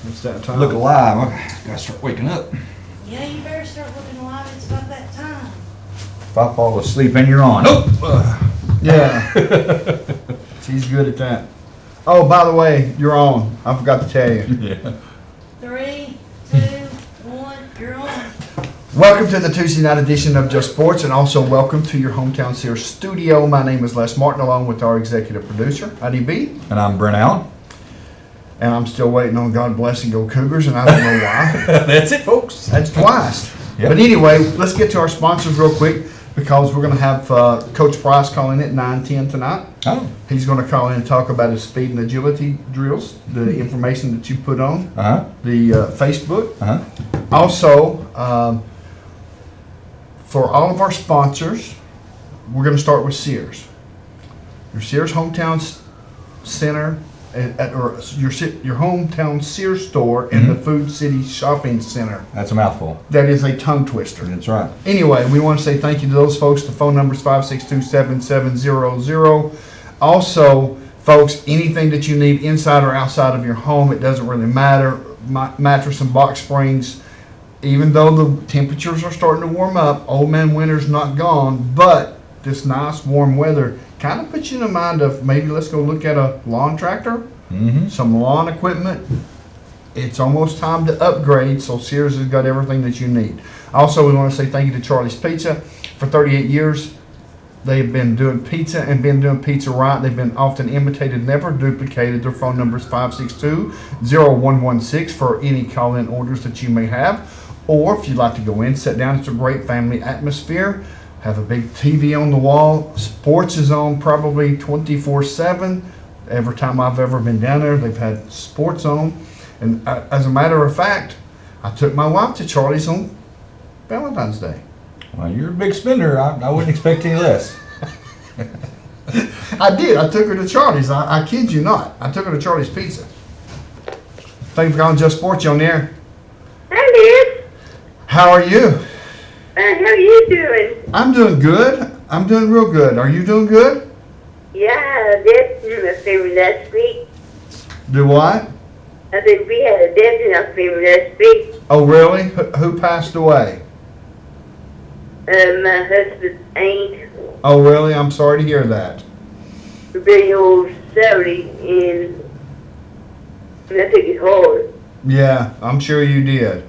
It's that time. Look alive. Gotta start waking up. Yeah, you better start looking alive. It's about that time. If I fall asleep and you're on. Oh! Yeah. She's good at that. Oh, by the way, you're on. I forgot to tell you. Yeah. 3, 2, 1, you're on. Welcome to the Tuesday night edition of Just Sports, and also welcome to your Hometown Sears studio. My name is Les Martin, along with our executive producer, IDB. And I'm Brent Allen. And I'm still waiting on God Bless and Go Cougars, and I don't know why. That's it, folks. That's twice. Yep. But anyway, let's get to our sponsors real quick, because we're going to have Coach Price calling at 9:10 tonight. Oh. He's going to call in and talk about his speed and agility drills, the information that you put on the Facebook. Also, for all of our sponsors, we're going to start with Sears. Your Sears Hometown Center, or your hometown Sears store in the Food City Shopping Center. That's a mouthful. That is a tongue twister. That's right. Anyway, we want to say thank you to those folks. The phone number is 562-7700. Also, folks, anything that you need inside or outside of your home, it doesn't really matter. Mattress and box springs, even though the temperatures are starting to warm up, old man winter's not gone, but this nice warm weather kind of puts you in the mind of maybe let's go look at a lawn tractor, some lawn equipment. It's almost time to upgrade, so Sears has got everything that you need. Also, we want to say thank you to Charlie's Pizza. For 38 years, they've been doing pizza and been doing pizza right. They've been often imitated, never duplicated. Their phone number is 562-0116 for any call-in orders that you may have. Or if you'd like to go in, sit down. It's a great family atmosphere. Have a big TV on the wall. Sports is on probably 24/7. Every time I've ever been down there, they've had sports on. And as a matter of fact, I took my wife to Charlie's on Valentine's Day. Well, you're a big spender. I wouldn't expect any less. I did. I took her to Charlie's. I kid you not. I took her to Charlie's Pizza. Thank you for calling Just Sports. You on there? Hi, Liz. How are you? How are you doing? I'm doing good. I'm doing real good. Are you doing good? Yeah, death in my family last week. Do what? I said we had a death in our family last week. Oh, really? Who passed away? My husband's aunt, Oh, really? I'm sorry to hear that. very old 70, and I think it's hard. Yeah, I'm sure you did.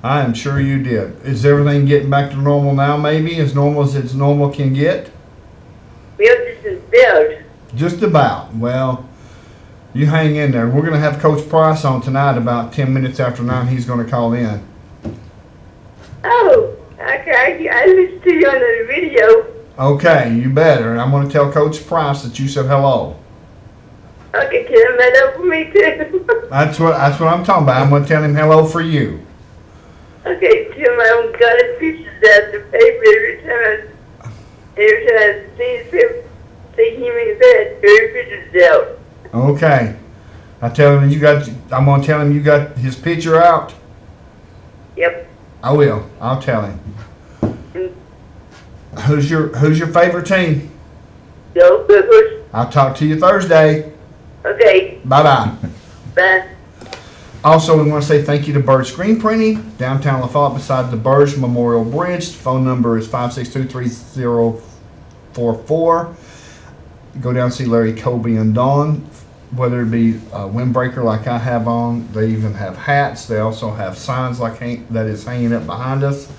I am sure you did. Is everything getting back to normal now, maybe? As normal as it's normal can get? We have this in build. Just about. Well, you hang in there. We're going to have Coach Price on tonight about 10 minutes after 9. He's going to call in. Oh, okay. I listened to you on the video. Okay, you better. And I'm going to tell Coach Price that you said hello. Okay, tell him that for me too. That's what I'm talking about. I'm going to tell him hello for you. Okay, tell him I don't got his pictures out the paper every time I see him in the bed, every picture's out. Okay. I'm going to tell him you got his picture out. Yep. I will. I'll tell him. Mm. Who's your favorite team? Go Clippers. I'll talk to you Thursday. Okay, Bye-bye. bye. Also, we want to say thank you to Bird Screen Printing, downtown Lafayette beside the Burge Memorial Bridge. Phone number is 562-3044. Go down and see Larry, Kobe, and Dawn. Whether it be a windbreaker like I have on, they even have hats. They also have signs like that is hanging up behind us.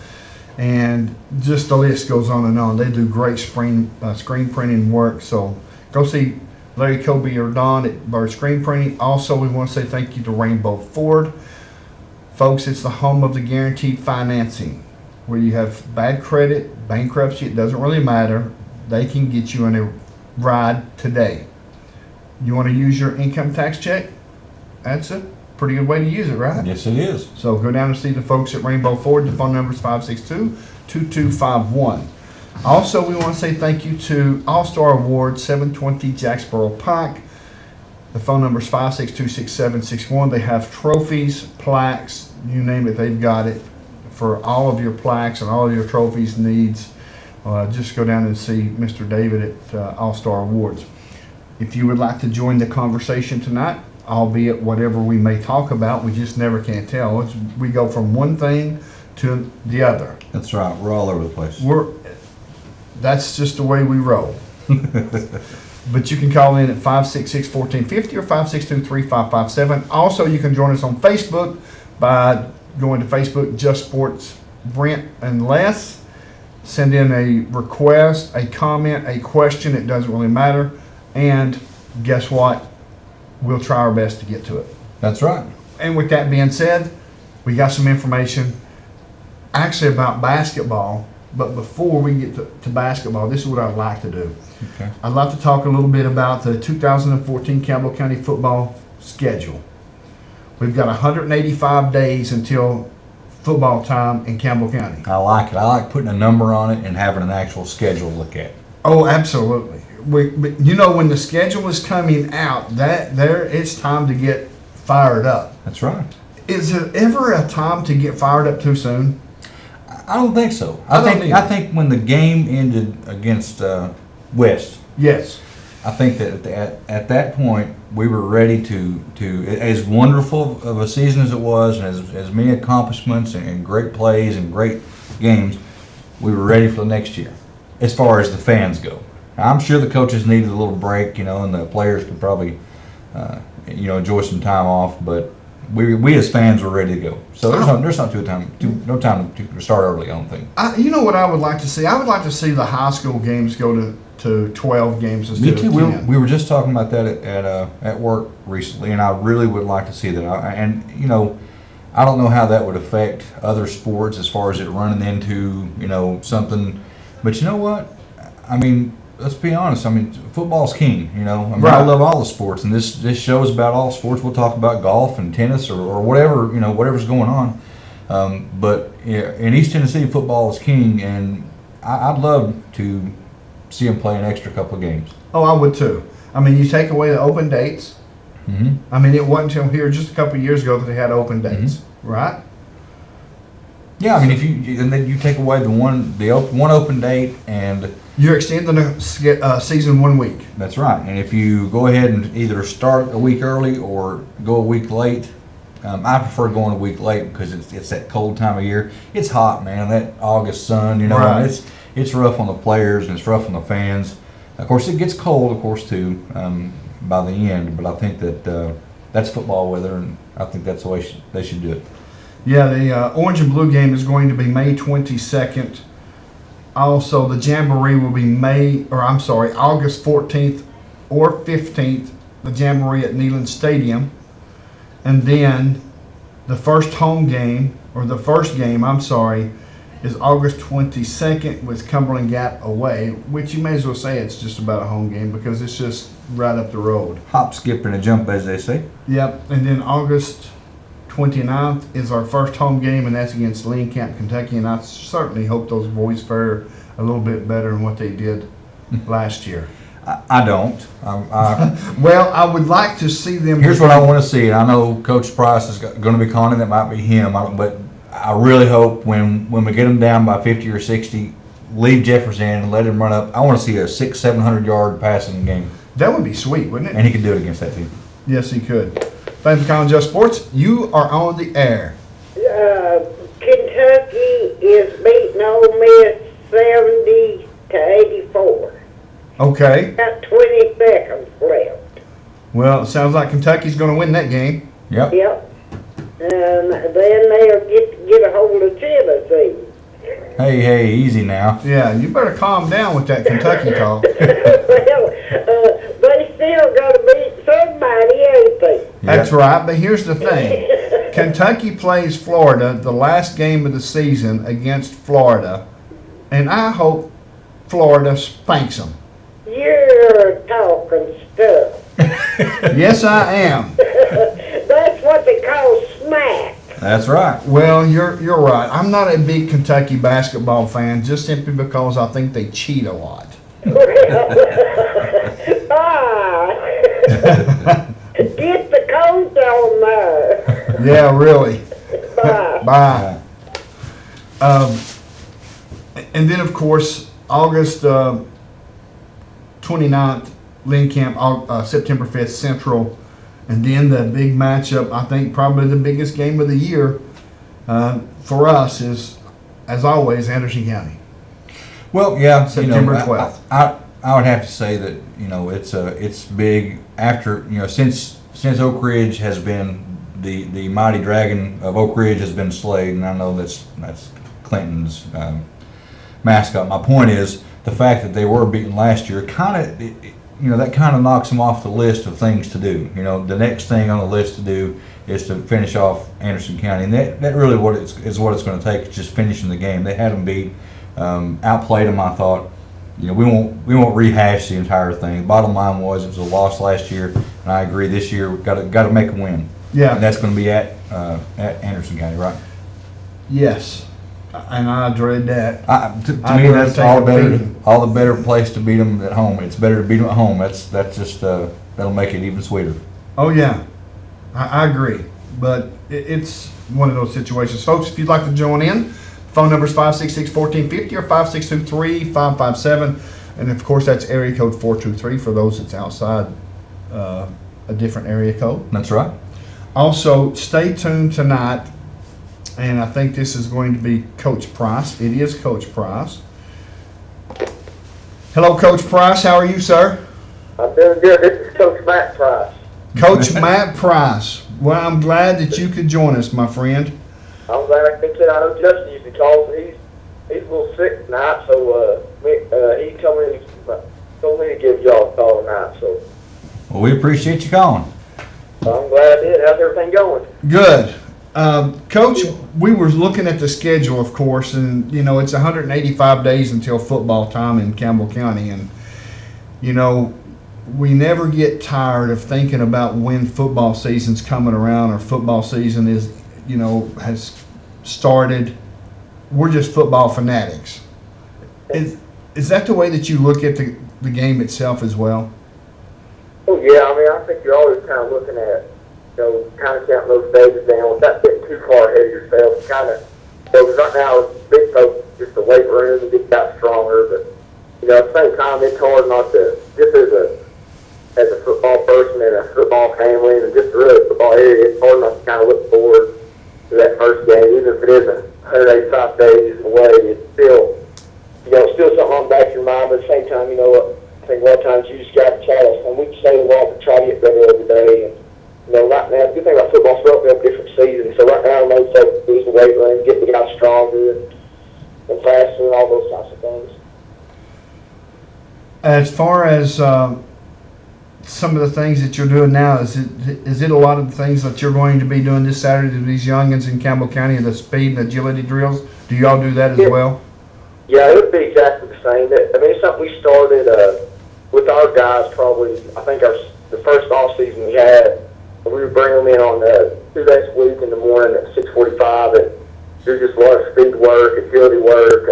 And just the list goes on and on. They do great screen printing work. So go see Larry, Kobe, or Don at Bird Screen Printing. Also, we want to say thank you to Rainbow Ford. Folks, it's the home of the guaranteed financing. Where you have bad credit, bankruptcy, it doesn't really matter. They can get you in a ride today. You want to use your income tax check? That's a pretty good way to use it, right? Yes, it is. So go down and see the folks at Rainbow Ford. The phone number is 562-2251. Also, we want to say thank you to All-Star Awards, 720 Jacksboro Pike. The phone number is 562-6761. They have trophies, plaques, you name it, they've got it. For all of your plaques and all of your trophies needs, just go down and see Mr. David at All-Star Awards. If you would like to join the conversation tonight, albeit whatever we may talk about, we just never can tell. We go from one thing to the other. That's right. We're all over the place. That's just the way we roll. But you can call in at 566-1450 or 562-3557. Also, you can join us on Facebook by going to Facebook, Just Sports Brent and Les. Send in a request, a comment, a question. It doesn't really matter. And guess what? We'll try our best to get to it. That's right. And with that being said, we got some information actually about basketball. But before we get to basketball, this is what I'd like to do. Okay. I'd like to talk a little bit about the 2014 Campbell County football schedule. We've got 185 days until football time in Campbell County. I like it. I like putting a number on it and having an actual schedule to look at. Oh, absolutely. But you know, when the schedule is coming out, it's time to get fired up. That's right. Is there ever a time to get fired up too soon? I don't think so. I don't either. I think when the game ended against West, Yes. I think that at that point we were ready to as wonderful of a season as it was, and as many accomplishments and great plays and great games, we were ready for the next year. As far as the fans go, now, I'm sure the coaches needed a little break, and the players could probably, enjoy some time off. But we as fans were ready to go. So there's not no time to start early. I don't think. You know what I would like to see? I would like to see the high school games go to 12 games instead Me too. of 10. We were just talking about that at work recently, and I really would like to see that. I don't know how that would affect other sports as far as it running into something, but you know what? I mean, let's be honest. I mean, football's king. I Right. love all the sports, and this show is about all sports. We'll talk about golf and tennis or whatever whatever's going on. But in East Tennessee, football is king, and I'd love to see them play an extra couple of games. Oh, I would too. I mean, you take away the open dates. Mm-hmm. I mean, it wasn't until here just a couple of years ago that they had open dates, right? Yeah, I mean, and then you take away the one open date, and You're extending the season 1 week. that's right. And if you go ahead and either start a week early or go a week late, I prefer going a week late because it's that cold time of year. It's hot, man. That August sun, Right. it's rough on the players and it's rough on the fans. Of course, it gets cold, of course, too, by the end. But I think that that's football weather, and I think that's the way they should do it. Yeah, the orange and blue game is going to be May 22nd. Also, the Jamboree will be August 14th or 15th, the Jamboree at Neyland Stadium. And then the first game, is August 22nd with Cumberland Gap away, which you may as well say it's just about a home game because it's just right up the road. Hop, skip, and a jump, as they say. Yep, and then August 29th is our first home game, and that's against Lean Camp, Kentucky, and I certainly hope those boys fare a little bit better than what they did last year. I don't. Well, I would like to see them. Here's what I want to see. I know Coach Price is going to be calling. That might be him. But I really hope when we get them down by 50 or 60, leave Jefferson and let him run up. I want to see a 600-700 yard passing game. That would be sweet, wouldn't it? And he could do it against that team. Yes, he could. Thanks for calling Just Sports. You are on the air. Kentucky is beating Ole Miss 70-84. Okay. Got 20 seconds left. Well, it sounds like Kentucky's going to win that game. Yep. Yep. And then they'll get a hold of Tennessee. Hey, easy now. Yeah, you better calm down with that Kentucky talk. Well, they still got to beat somebody, ain't they? That's right, but here's the thing. Kentucky plays Florida the last game of the season against Florida, and I hope Florida spanks them. You're talking stuff. Yes, I am. That's what they call smack. That's right. Well, you're right. I'm not a big Kentucky basketball fan just simply because I think they cheat a lot. Get the coat on there. Yeah, really. Bye. Bye. And then, of course, August 29th, Lynn Camp, September 5th, Central And then the big matchup, I think probably the biggest game of the year for us is, as always, Anderson County. Well, yeah, September 12th. I would have to say that it's big after since Oak Ridge has been the mighty dragon of Oak Ridge has been slayed, and I know that's Clinton's mascot. My point is the fact that they were beaten last year that kind of knocks them off the list of things to do. The next thing on the list to do is to finish off Anderson County, and that really is what it's going to take, just finishing the game. They had them beat, outplayed them. I thought, we won't rehash the entire thing. Bottom line was it was a loss last year, and I agree this year we've got to make a win. Yeah. And that's going to be at Anderson County, right? Yes, and I dread that. To I'd me, rather that's take all a better. beating. All the better place to beat them at home. It's better to beat them at home. That's just that'll make it even sweeter. Oh yeah, I agree. But it's one of those situations, folks. If you'd like to join in, phone number is 566-1450 or 562-3557, and of course that's area code 423 for those that's outside a different area code. That's right. Also, stay tuned tonight, and I think this is going to be Coach Price. It is Coach Price. Hello, Coach Price. How are you, sir? I'm doing good. This is Coach Matt Price. Coach Matt Price. Well, I'm glad that you could join us, my friend. I'm glad I can get I know Justin used to call. He's a little sick tonight, so he told me to give y'all a call tonight. So Well, we appreciate you calling. I'm glad I did. How's everything going? Good. Coach, we were looking at the schedule, of course, and, it's 185 days until football time in Campbell County. And, we never get tired of thinking about when football season's coming around or football season has started. We're just football fanatics. Is that the way that you look at the game itself as well? Oh yeah, I think you're always kind of looking at, kind of counting those stages down without getting too far ahead of yourself. Kind of, because right now big folks just the weight room and get got stronger, but at the same time it's hard not to just as a football person and a football family and just really football area. It's hard not to kind of look forward to that first game, even if it is 185 days away. It's still, still something on the back of your mind. But at the same time, I think a lot of times you just got to try to, and we say a lot to try to get better every day. And, right now, the good thing about football is we have different seasons. So right now, most folks use the weight room, get the guys stronger and faster and all those types of things. As far as some of the things that you're doing now, is it a lot of the things that you're going to be doing this Saturday to these youngins in Campbell County, the speed and agility drills? Do y'all do that as well? Yeah, it would be exactly the same. It's something we started with our guys probably, I think the first off season we had, we would bring them in on 2 days a week in the morning at 6:45 and do just a lot of speed work, agility work,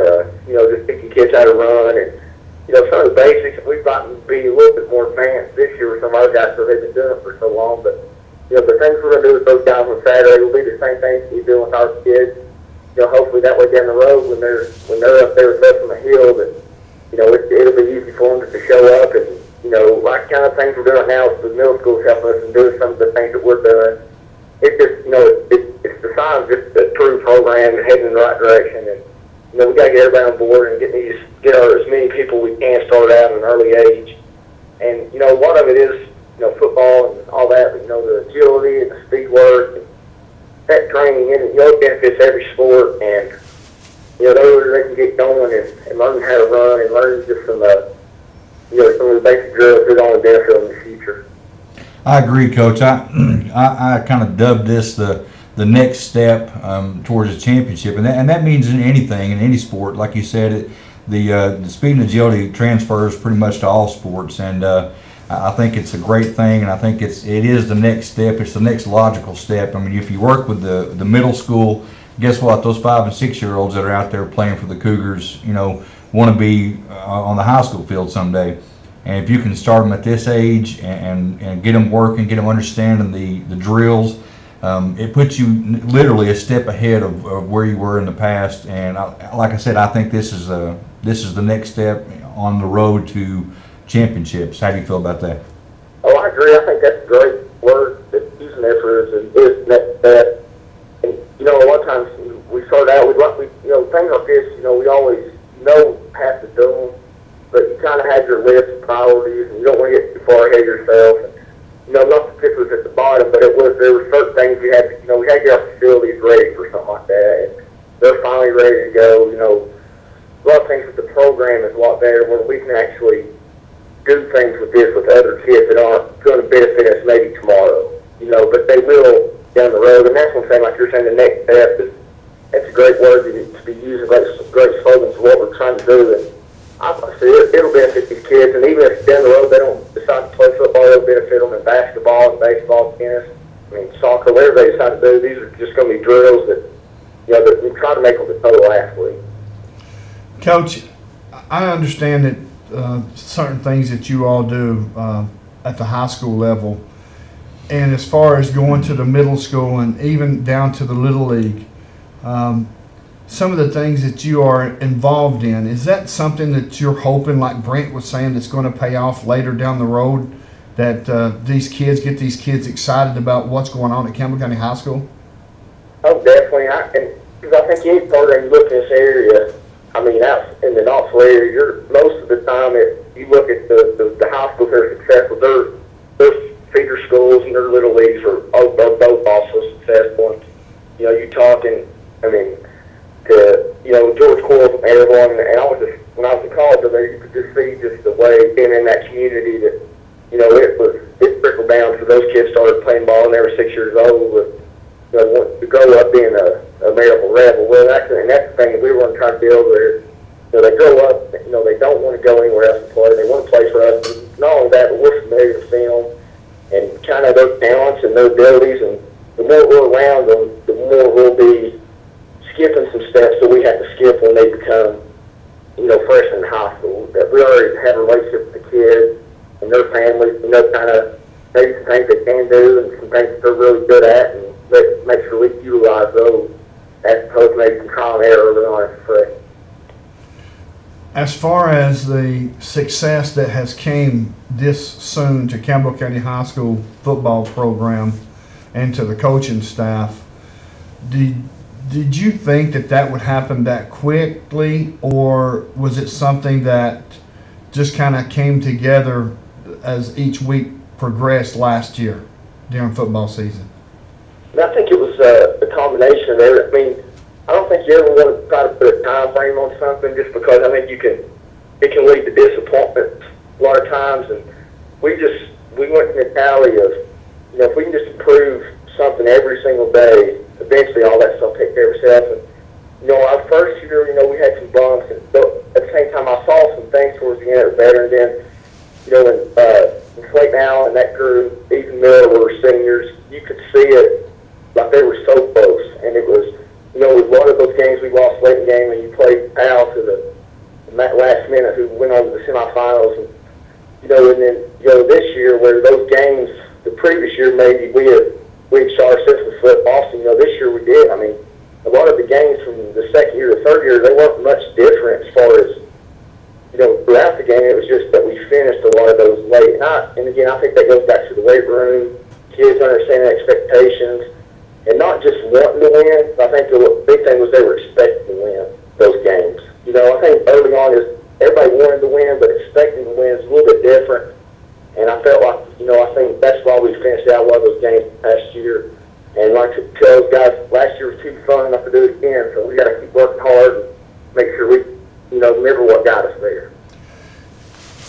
just teaching kids how to run and, some of the basics. We've gotten to be a little bit more advanced this year with some of our guys, so they've been doing it for so long. But, the things we're going to do with those guys on Saturday will be the same things we do with our kids. Hopefully that way down the road when they're up there with us on the hill, that it'll be easy for them to show up and like kind of things we're doing now with the middle schools helping us and doing some of the things that we're doing. It's just it's the sign of just a true program and heading in the right direction. And we got to get everybody on board and get as many people we can start out at an early age. And a lot of it is football and all that, but the agility and the speed work. And that training and it benefits every sport, and those they can get going and learn how to run and learn just some some of the basic drills that only benefit them in the future. I agree, Coach. I kind of dubbed this the next step towards a championship, and that means in anything, in any sport. Like you said, the speed and agility transfers pretty much to all sports, and I think it's a great thing, and I think it is the next step. It's the next logical step. I mean, if you work with the middle school, guess what? Those 5 and 6 year olds that are out there playing for the Cougars, want to be on the high school field someday. And if you can start them at this age and get them working, get them understanding the drills, it puts you literally a step ahead of where you were in the past. And like I said, I think this is the next step on the road to championships. How do you feel about that? Oh, I agree. I think that's a great word using there for is next step. And, you know, a lot of times we start out, you know, things like this, you know, we always know have to do them, but you kind of have your list of priorities, and you don't want to get too far ahead of yourself. And, you know, not that this was at the bottom, but there were certain things we had to, you know, we had to get our facilities ready for something like that. And they're finally ready to go. You know, a lot of things with the program is a lot better where we can actually do things with this with other kids that aren't going to benefit us maybe tomorrow. You know, but they will down the road. And that's what I'm saying, like you're saying, the next step is, that's a great word to be using, great slogans for what we're trying to do. And I see it'll benefit these kids, and even if down the road they don't decide to play football, it'll benefit them in basketball and baseball, tennis, I mean soccer, whatever they decide to do. These are just going to be drills that, you know, that we try to make them a total athlete. Coach, I understand that certain things that you all do at the high school level, and as far as going to the middle school and even down to the Little League, some of the things that you are involved in, is that something that you're hoping, like Brent was saying, that's going to pay off later down the road, that these kids excited about what's going on at Campbell County High School? Oh, definitely. Because I think any program you look in this area, I mean, out in the Knoxville area, most of the time, you look at the high schools that are successful, their feeder schools and their little leagues are both also successful. And, you know, you talking, I mean, to, you know, George Coyle from Airborne, and when I was in college over there, you could just see just the way being in that community that, you know, it trickled down to those kids started playing ball when they were 6 years old, with, you know, want to grow up being a Miracle Rebel. Well, that's the thing that we want to try to build there. You know, they grow up, you know, they don't want to go anywhere else to play. They want to play for us. And not only that, but we're familiar with them and kind of their talents and their abilities. And the more we're around them, the more we'll be skipping some steps that we have to skip when they become, you know, freshmen in high school. That we already have a relationship with the kids and their families, you know, kind of maybe some things they can do and some things that they're really good at, and make sure we utilize those as opposed to maybe some trial and error early on as free. As far as the success that has came this soon to Campbell County High School football program and to the coaching staff, did you think that would happen that quickly, or was it something that just kind of came together as each week progressed last year during football season? And I think it was a combination of everything. I mean, I don't think you ever want to try to put a time frame on something just because I think it can lead to disappointment a lot of times. And we went to the mentality of, you know, if we can just improve something every single day, eventually all that stuff take care of itself. And, you know, our first year, you know, we had some bumps, but at the same time I saw some things towards the end that were better. And then, you know, when Clayton Allen and that crew, Ethan Miller were seniors, you could see it like they were so close. And it was, you know, with one of those games we lost late in the game, and you played Al to the last minute, who went on to the semifinals. And, you know, and then, you know, this year where those games, the previous year maybe we had shot ourselves in the foot. Boston, you know, this year we did. I mean, a lot of the games from the second year to third year, they weren't much different as far as, you know, throughout the game. It was just that we finished a lot of those late. And again, I think that goes back to the weight room, kids understanding expectations, and not just wanting to win. I think the big thing was they were expecting to win those games. You know, I think early on is everybody wanted to win, but expecting to win is a little bit different. And I felt like, you know, I think that's why we finished out a lot of those games last year. And like to tell those guys, last year was too fun enough to do it again. So we got to keep working hard and make sure we, you know, remember what got us there.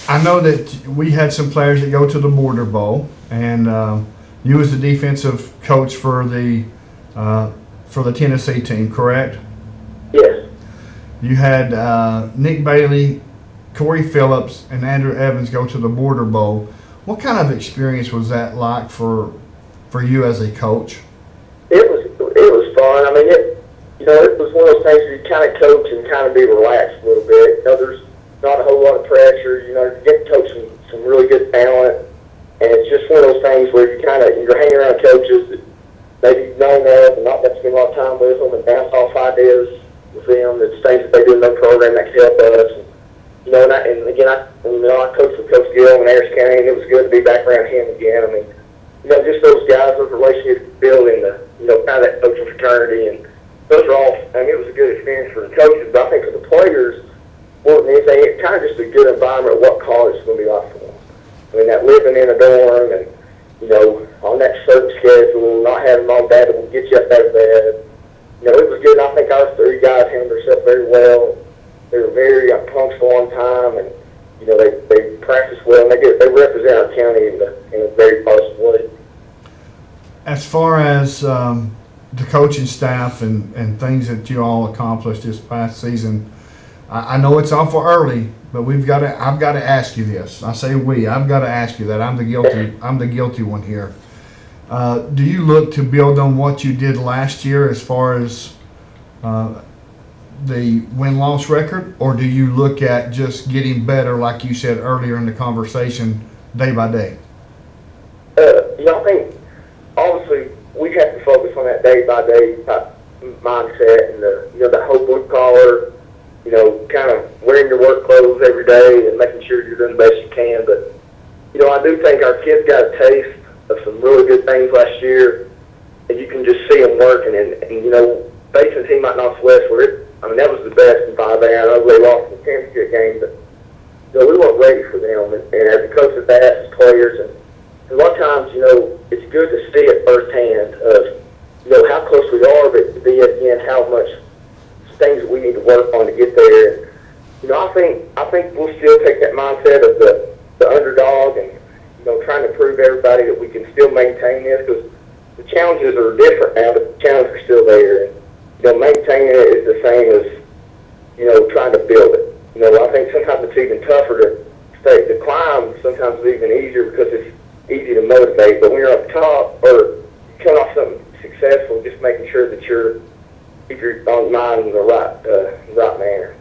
I know that we had some players that go to the Border Bowl, and you was the defensive coach for the Tennessee team, correct? Yes. You had Nick Bailey, Corey Phillips, and Andrew Evans go to the Border Bowl. What kind of experience was that like for you as a coach? It was fun. I mean, you know, it was one of those things where you kind of coach and kind of be relaxed a little bit. You know, there's not a whole lot of pressure. You know, you get to coach some really good talent, and it's just one of those things where you're hanging around coaches that maybe you've known of and not got to spend a lot of time with them and bounce off ideas with them. It's things that they do in their program that can help us. And, you know, I coached with Coach Gill in Harris County, and it was good to be back around him again. I mean, just those guys, those relationships building, kind of that coaching fraternity, and those are all. I mean, it was a good experience for the coaches, but I think for the players, more than anything, it's kind of just a good environment of what college is going to be like for them. I mean, that living in a dorm and on that certain schedule, not having mom and dad that will get you up out of bed. It was good. And I think our three guys handled themselves very well. They were very punctual on time, and they practice well, and they represent our county in a very positive way. As far as the coaching staff and things that you all accomplished this past season, I know it's awful early, but I've got to ask you this. I say I've got to ask you that. I'm the guilty one here. Do you look to build on what you did last year as far as the win-loss record, or do you look at just getting better, like you said earlier in the conversation, day by day? I think obviously we have to focus on that day by day mindset and the whole blue collar. Kind of wearing your work clothes every day and making sure you're doing the best you can. But, I do think our kids got a taste of some really good things last year, and you can just see them working. And facing a team like Northwest, that was the best in 5A. I know they lost in the championship game, but, we weren't ready for them. And as the coaches asked, as players, and a lot of times, it's good to see it firsthand of, how close we are, but to be, again, how much things that we need to work on to get there. And, I think we'll still take that mindset of the underdog and, trying to prove everybody that we can still maintain this, because the challenges are different now, but the challenges are still there. And, maintaining it is the same as, trying to build it. I think sometimes it's even tougher to climb. Sometimes it's even easier because it's easy to motivate. But when you're up top or coming off something successful, just making sure that keep your mind in the right manner.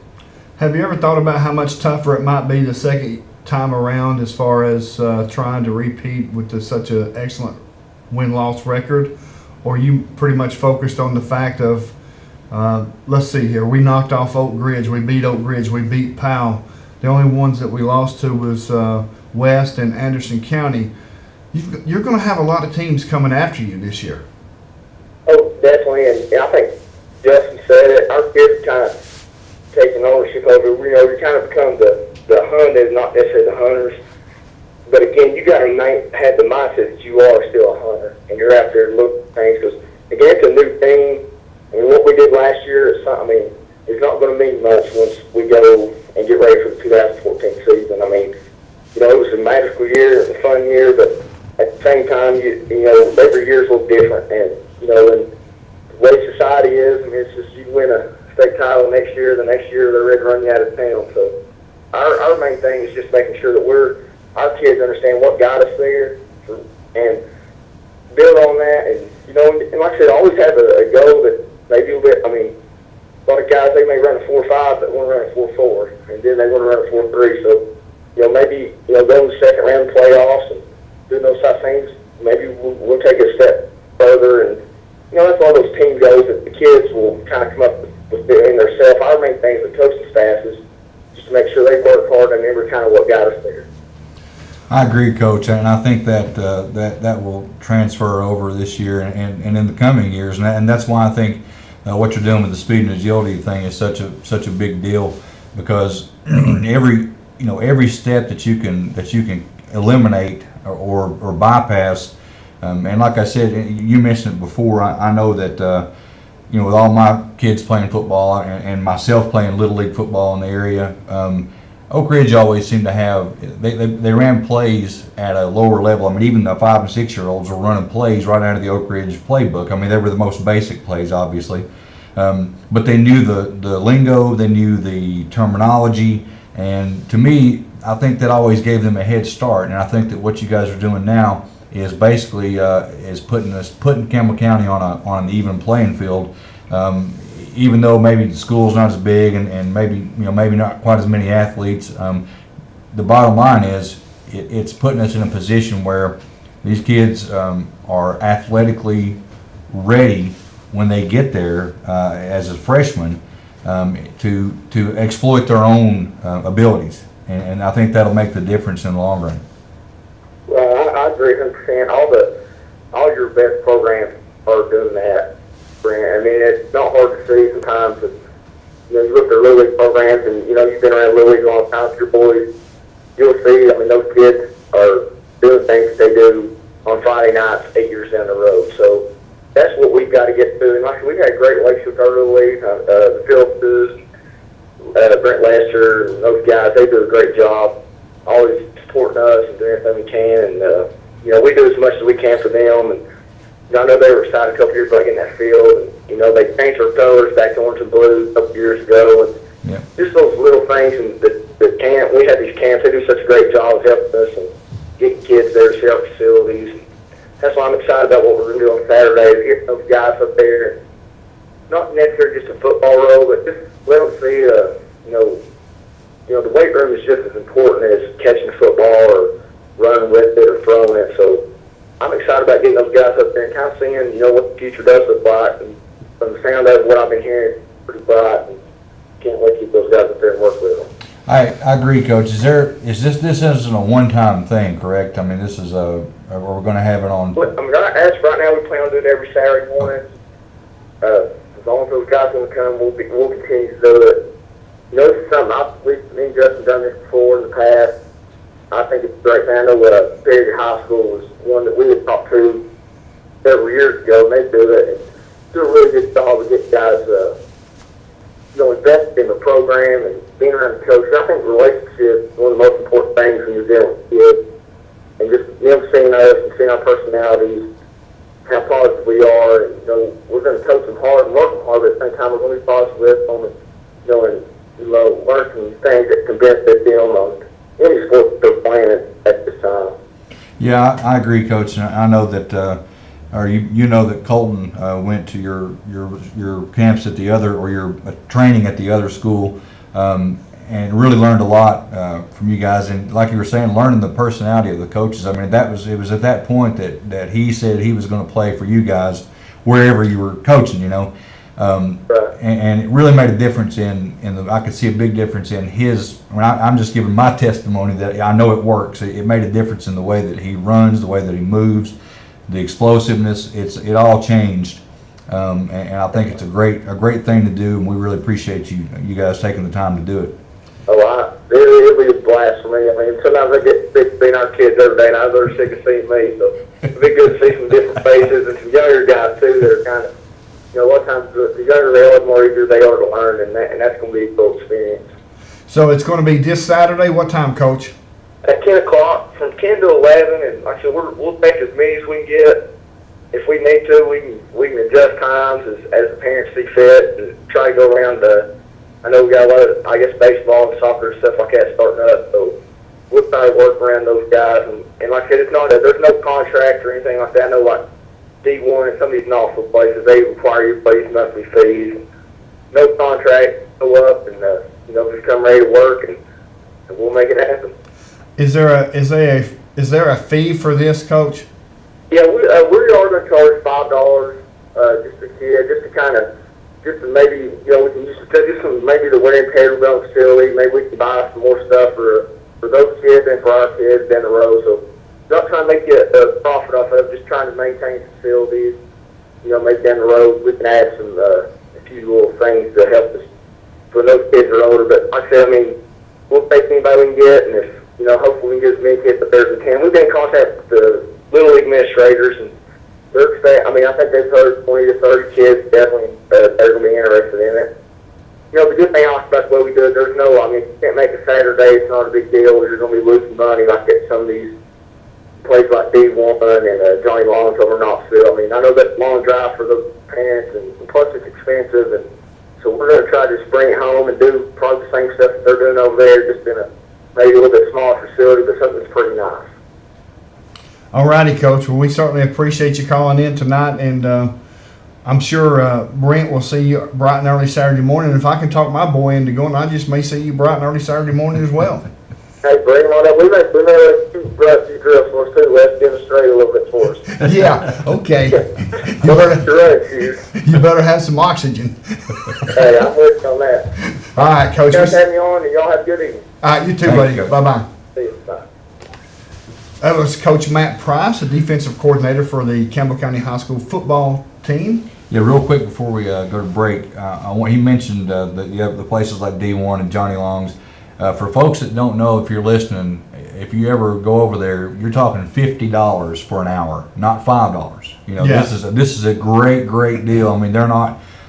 Have you ever thought about how much tougher it might be the second time around as far as trying to repeat with such an excellent win-loss record? Or are you pretty much focused on the fact of, let's see here, we knocked off Oak Ridge, we beat Oak Ridge, we beat Powell. The only ones that we lost to was West and Anderson County. You're going to have a lot of teams coming after you this year. Oh, definitely, and I think Justin said it. Our kids kind of taking ownership over. You kind of become the hunters, not necessarily the hunters. But again, you got to have the mindset that you are still a hunter, and you're out there looking at things. Because again, it's a new thing. What we did last year is something. It's not going to mean much once we go and get ready for the 2014 season. It was a magical year, it was a fun year, but at the same time, every year is a little different, and and the way society is, it's just you win a state title next year, the next year they're ready to run you out of town. So our main thing is just making sure that our kids understand what got us there and build on that. And like I said, always have a goal that maybe a bit. A lot of guys, they may run a 4.5, but want to run a 4.4, and then they want to run a 4.3. So maybe go in the second round playoffs and do those type of things. Maybe we'll take it a step further, and that's one of those team goals that the kids will kind of come up with in themselves. Our main thing as the coaching staff is just to make sure they work hard and remember kind of what got us there. I agree, Coach, and I think that will transfer over this year and in the coming years, and that's why I think what you're doing with the speed and agility thing is such a big deal, because every step that you can eliminate or bypass. And like I said, you mentioned it before, I know that, with all my kids playing football and myself playing Little League football in the area, Oak Ridge always seemed to have, they ran plays at a lower level. Even the 5 and 6 year olds were running plays right out of the Oak Ridge playbook. They were the most basic plays, obviously. But they knew the lingo, they knew the terminology, and to me, I think that always gave them a head start. And I think that what you guys are doing now is basically is putting Campbell County on an even playing field. Even though maybe the school's not as big and maybe not quite as many athletes, the bottom line is it's putting us in a position where these kids are athletically ready when they get there as a freshman to exploit their own abilities, and I think that'll make the difference in the long run. Well, I agree 100%. all your best programs are doing that. Brent. I mean, it's not hard to see sometimes. You look at their Little League programs, and you've been around Little League a long time with your boys. You'll see. I mean, those kids are doing things that they do on Friday nights 8 years down the road. So that's what we've got to get to. And like we've had a great relationship with our Little League, the Phillipses, Brent Lester, and those guys. They do a great job, always supporting us and doing everything we can. And we do as much as we can for them. And I know they were excited a couple years ago getting that field. And they changed our colors back to orange and blue a couple years ago. And Yeah. just those little things, and the camp. We had these camps. They do such a great job of helping us and getting kids there to see our facilities. That's why I'm excited about what we're going to do on Saturday. Getting those guys up there, not necessarily just a football role, but just let them see. The weight room is just as important as catching the football or running with it or throwing it. So I'm excited about getting those guys up there and kind of seeing, what the future does look like. And from the sound of what I've been hearing, it's pretty bright. And can't wait to get those guys up there and work with them. I agree, Coach. This isn't a one-time thing, correct? I mean, this is we're going to have it on. As right now, we plan on doing it every Saturday morning. As long as those guys want to come, we'll continue to do it. This is something me and Justin done this before in the past. I think it's a great thing. I know Perry High School was one that we had talked to several years ago, and they do it. And do a really good job of getting guys, invested in the program and being around the coach. I think relationships is one of the most important things when you're dealing with kids. And just them seeing us and seeing our personalities, how positive we are. And, we're going to coach them hard and work them hard, but at the same time, we're going to be positive with them and, learn some things that can benefit them on any sport that they're playing at this time. Yeah, I agree, Coach. And I know that, that Colton went to your camps at the other, or your training at the other school, and really learned a lot from you guys. And like you were saying, learning the personality of the coaches. I mean, it was at that point that he said he was going to play for you guys wherever you were coaching. And it really made a difference I could see a big difference in his. I mean, I'm just giving my testimony that I know it works. It made a difference in the way that he runs, the way that he moves, the explosiveness. It all changed, and I think it's a great thing to do, and we really appreciate you guys taking the time to do it. Oh, it'll be a blast for me. I mean, sometimes I get sick of seeing our kids every day, and I know they're sick of seeing me. So it'll be good to see some different faces and some younger guys too that are kind of. A lot of times the younger they are, the more eager they are to learn, and that's going to be a cool experience. So it's going to be this Saturday. What time, Coach? At 10 o'clock, from 10 to 11, and like I said, we'll take as many as we can get. If we need to, we can adjust times as the parents see fit, and try to go around I know we got a lot of, baseball and soccer and stuff like that starting up, so we'll try to work around those guys. And like I said, there's no contract or anything like that. I know, like, D1 and some of these nautical places, they require you to pay these monthly fees. No contract, go up, and just come ready to work, and we'll make it happen. Is there a fee for this, Coach? Yeah, we are going to charge $5 just a kid, just to maybe we can just some maybe the wear and tear of the facility. Maybe we can buy some more stuff for those kids and for our kids down the road. So. Not trying to make a profit off of it, just trying to maintain facilities. Maybe down the road we can add some a few little things to help us when those kids are older. But like I said, we'll take anybody we can get, and if hopefully we can get as many kids up there as we can. We've been in contact with the Little League administrators, and they're expecting. I think they've heard 20 to 30 kids definitely they're going to be interested in it. The good thing also about the way we do it, you can't make a Saturday. It's not a big deal. You're going to be losing money like at some of these places like D1 and Johnny Long's over Knoxville. I know that's a long drive for those parents, and plus it's expensive, and so we're going to try to just bring it home and do probably the same stuff that they're doing over there, just in maybe a little bit smaller facility, but something that's pretty nice. All righty, Coach. Well, we certainly appreciate you calling in tonight, and I'm sure Brent will see you bright and early Saturday morning. If I can talk my boy into going, I just may see you bright and early Saturday morning as well. Hey, bring them on up. We may let you brush your drills for us too. Let's demonstrate a little bit for us. Yeah, okay. You better have some oxygen. Hey, I'm with you on that. All right, Coach. Thanks for having me on, and y'all have a good evening. All right, you too, Thank buddy. you. Bye-bye. See you. Bye. That was Coach Matt Price, the defensive coordinator for the Campbell County High School football team. Yeah, real quick before we go to break, he mentioned the places like D1 and Johnny Long's. For folks that don't know, if you're listening, if you ever go over there, you're talking $50 for an hour, not $5. You know, Yeah. this is a great deal. I mean,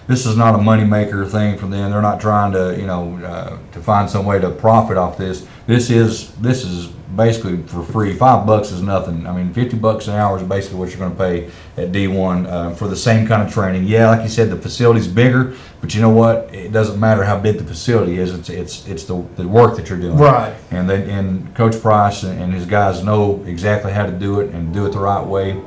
this is not a moneymaker thing for them. They're not trying to to find some way to profit off this. This is basically for free. $5 is nothing. I mean, $50 an hour is basically what you're going to pay at D1 for the same kind of training. Yeah, like you said, the facility's bigger, but you know what? It doesn't matter how big the facility is. It's the work that you're doing. Right. And Coach Price and his guys know exactly how to do it and do it the right way,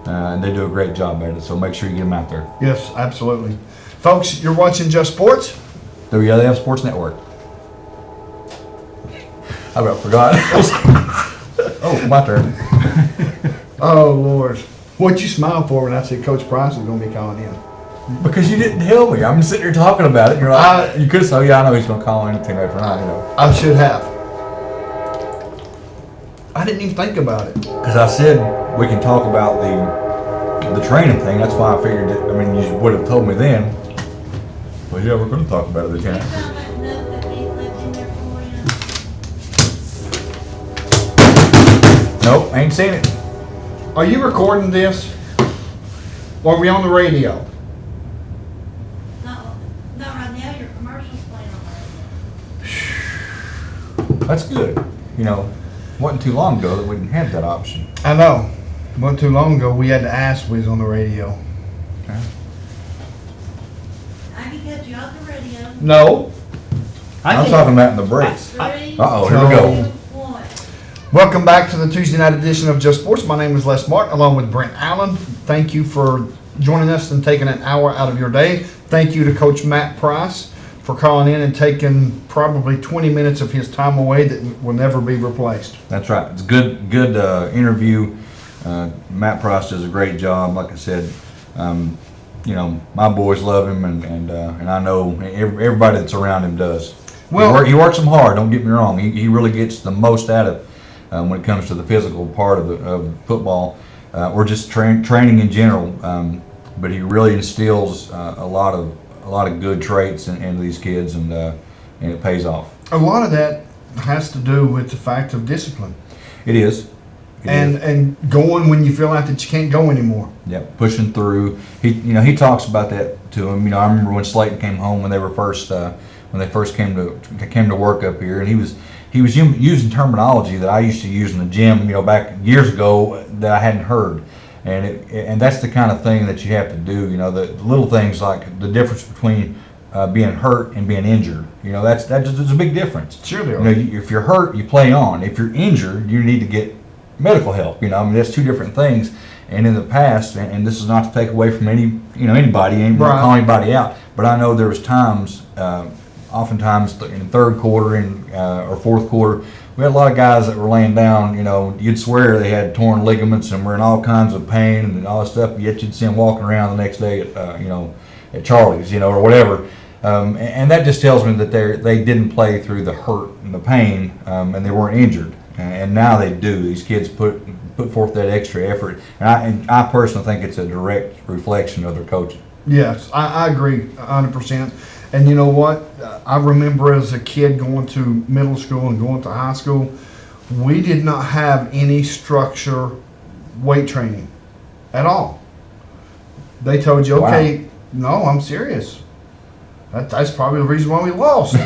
and they do a great job at it. So make sure you get them out there. Yes, absolutely. Folks, you're watching Just Sports. WLAF Sports Network. I about forgot. Oh, my turn. Oh, Lord. What'd you smile for when I said Coach Price is going to be calling in? Because you didn't tell me. I'm sitting here talking about it. And you're like, you could have said, yeah, I know he's going to call anything after night, I should have. I didn't even think about it. Because I said we can talk about the training thing. That's why I figured that, I mean, you would have told me then. Well, yeah, we're going to talk about it You again. found that note that he left in there for you? Nope, ain't seen it. Are you recording this? Or are we on the radio? No, right now your commercial's playing on the radio. That's good. You know, wasn't too long ago that we didn't have that option. I know. Wasn't too long ago we had to ask we was on the radio. Okay. I can cut you off the radio. No. I'm talking about in the breaks. 3, Uh-oh, here we go. 2, 1. Welcome back to the Tuesday night edition of Just Sports. My name is Les Martin, along with Brent Allen. Thank you for joining us and taking an hour out of your day. Thank you to Coach Matt Price for calling in and taking probably 20 minutes of his time away that will never be replaced. That's right. It's a good interview. Matt Price does a great job. Like I said, you know, my boys love him, and I know everybody that's around him does. Well, he works them hard. Don't get me wrong. He really gets the most out of when it comes to the physical part of football or just training in general. But he really instills a lot of good traits into these kids, and it pays off. a lot of that has to do with the fact of discipline It is. and going when you feel like that you can't go anymore. Yep, pushing through. He talks about that to him. You know, I remember when Slayton came home when they first came to work up here, and he was using terminology that I used to use in the gym, you know, back years ago that I hadn't heard. And that's the kind of thing that you have to do. You know, the little things like the difference between being hurt and being injured. You know, there's a big difference. Sure there You know, if you're hurt, you play on. If you're injured, you need to get medical help. You know, I mean, that's two different things. And in the past, and this is not to take away from anybody, ain't Right. call anybody out, but I know there was times, oftentimes in third quarter or fourth quarter, we had a lot of guys that were laying down. You know, you'd swear they had torn ligaments and were in all kinds of pain and all that stuff. Yet you'd see them walking around the next day at at Charlie's, you know, or whatever. And that just tells me that they didn't play through the hurt and the pain, and they weren't injured. And now they do. These kids put forth that extra effort, and I personally think it's a direct reflection of their coaching. Yes, I agree 100%. And you know what? I remember as a kid going to middle school and going to high school, we did not have any structure weight training at all. They told you, okay, no, I'm serious. That's probably the reason why we lost.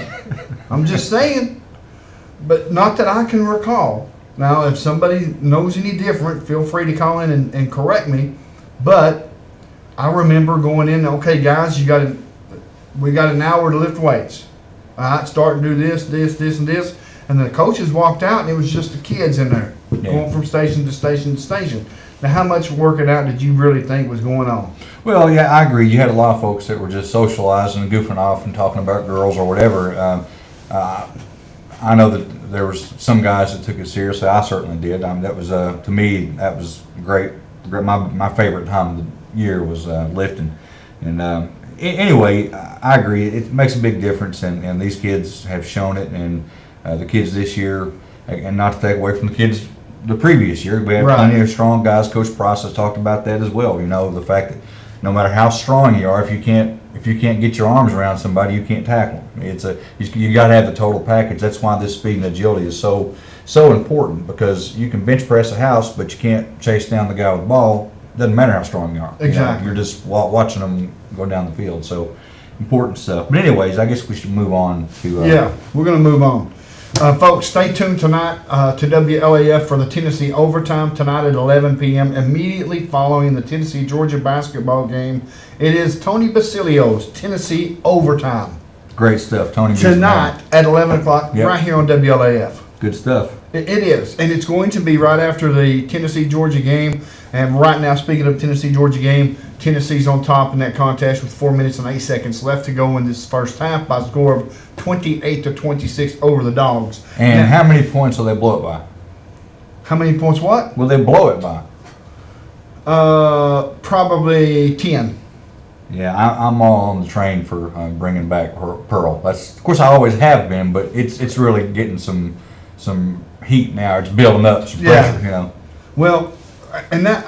I'm just saying. But not that I can recall. Now, if somebody knows any different, feel free to call in and correct me. But I remember going in, okay, guys, we got an hour to lift weights. All right, start to do this, and this. And the coaches walked out, and it was just the kids in there, going from station to station to station. Now, how much working out did you really think was going on? Well, yeah, I agree. You had a lot of folks that were just socializing and goofing off and talking about girls or whatever. I know that there was some guys that took it seriously. I certainly did. I mean, that was to me, that was great. My favorite time of the year was lifting. And anyway, I agree. It makes a big difference, and these kids have shown it. And the kids this year, and not to take away from the kids the previous year. We had Right. plenty of strong guys. Coach Price has talked about that as well. You know, the fact that no matter how strong you are, if you can't get your arms around somebody, you can't tackle them. You got to have the total package. That's why this speed and agility is so important, because you can bench press a house, but you can't chase down the guy with the ball. Doesn't matter how strong you are. You know, Exactly. you're just watching them go down the field. So important stuff. But anyways, I guess we should move on to. Yeah, we're going to move on. Folks, stay tuned tonight to WLAF for the Tennessee Overtime tonight at 11 p.m. immediately following the Tennessee-Georgia basketball game. It is Tony Basilio's Tennessee Overtime Great stuff, Tony. tonight at 11 o'clock Yep. right here on WLAF. Good stuff. It is, and it's going to be right after the Tennessee-Georgia game. And right now, speaking of Tennessee-Georgia game, Tennessee's on top in that contest with 4 minutes and 8 seconds left to go in this first half by a score of 28-26 over the Dogs. And Now, how many points will they blow it by? how many points? What? Will they blow it by? Probably 10. Yeah, I'm all on the train for bringing back Pearl. That's, of course, I always have been, but it's really getting some heat now. It's building up some Yeah. pressure, you know. Well, and that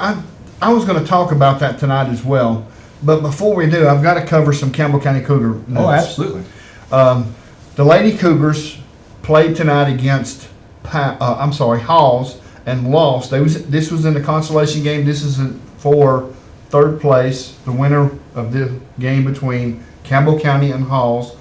I was going to talk about that tonight as well. But before we do, I've got to cover some Campbell County Cougar news. Oh, absolutely. The Lady Cougars played tonight against Halls and lost. This was in the consolation game. This is for third place. The winner of the game between Campbell County and Halls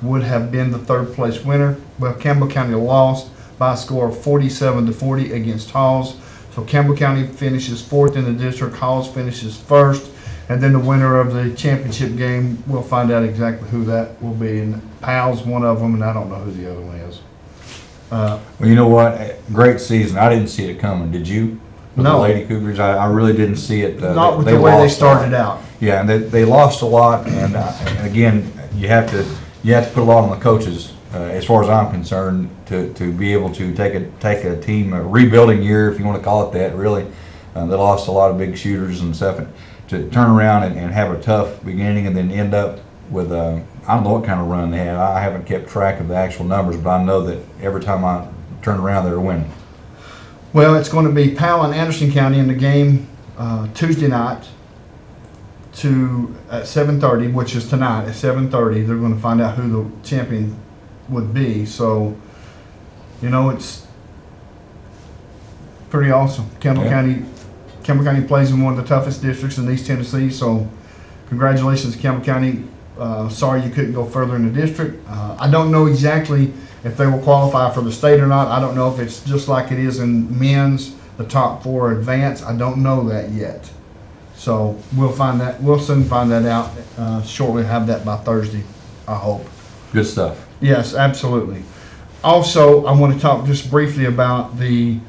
would have been the third place winner. Well, Campbell County lost by a score of 47-40 against Halls. So Campbell County finishes fourth in the district. Halls finishes first. And then the winner of the championship game, we'll find out exactly who that will be. And Powell's one of them, and I don't know who the other one is. Well, you know what? Great season. I didn't see it coming. Did you? With No. the Lady Cougars, I really didn't see it. Not with the way they lost a lot. started out. Yeah, and they lost a lot. And again, you have to put a lot on the coaches, as far as I'm concerned, to be able to take a team, a rebuilding year, if you want to call it that. Really, they lost a lot of big shooters and stuff. And to turn around and have a tough beginning and then end up with I don't know what kind of run they had. I haven't kept track of the actual numbers, but I know that every time I turn around, they're winning. Well, it's going to be Powell and Anderson County in the game Tuesday night at 7:30, which is tonight at 7:30. They're going to find out who the champion would be. So, you know, it's pretty awesome. Campbell County plays in one of the toughest districts in East Tennessee. So, congratulations, Campbell County. Sorry you couldn't go further in the district. I don't know exactly if they will qualify for the state or not. I don't know if it's just like it is in men's, the top four advance. I don't know that yet. So we'll soon find that out. Shortly have that by Thursday, I hope. Good stuff. Yes, absolutely. Also, I want to talk just briefly about the